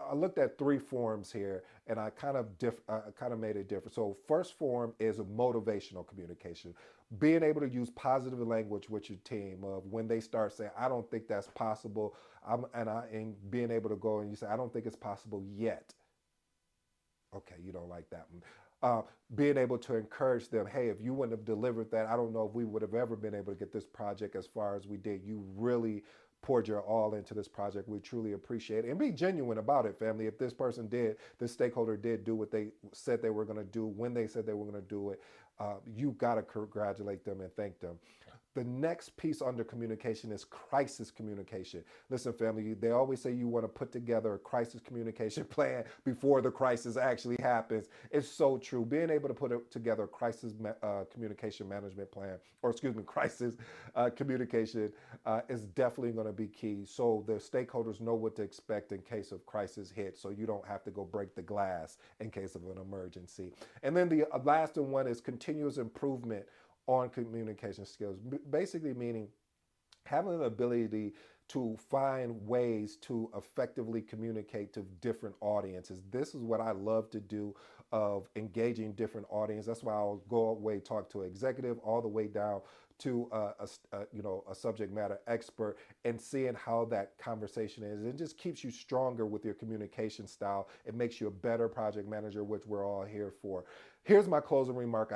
I looked at three forms here, and I kind of made it different. So first form is a motivational communication, being able to use positive language with your team of when they start saying, "I don't think that's possible," and being able to go and you say, "I don't think it's possible yet." Okay, you don't like that one. Being able to encourage them, hey, if you wouldn't have delivered that, I don't know if we would have ever been able to get this project as far as we did. You really poured your all into this project. We truly appreciate it. And be genuine about it, family. If this stakeholder did do what they said they were going to do when they said they were going to do it, you got to congratulate them and thank them. The next piece under communication is crisis communication. Listen, family, they always say you want to put together a crisis communication plan before the crisis actually happens. It's so true. Being able to together a communication management plan, or excuse me, crisis communication is definitely going to be key. So the stakeholders know what to expect in case of crisis hit, so you don't have to go break the glass in case of an emergency. And then the last one is continuous improvement on communication skills, basically meaning having the ability to find ways to effectively communicate to different audiences. This is what I love to do, of engaging different audiences. That's why I'll go away, talk to an executive, all the way down to a subject matter expert, and seeing how that conversation is. It just keeps you stronger with your communication style. It makes you a better project manager, which we're all here for. Here's my closing remark.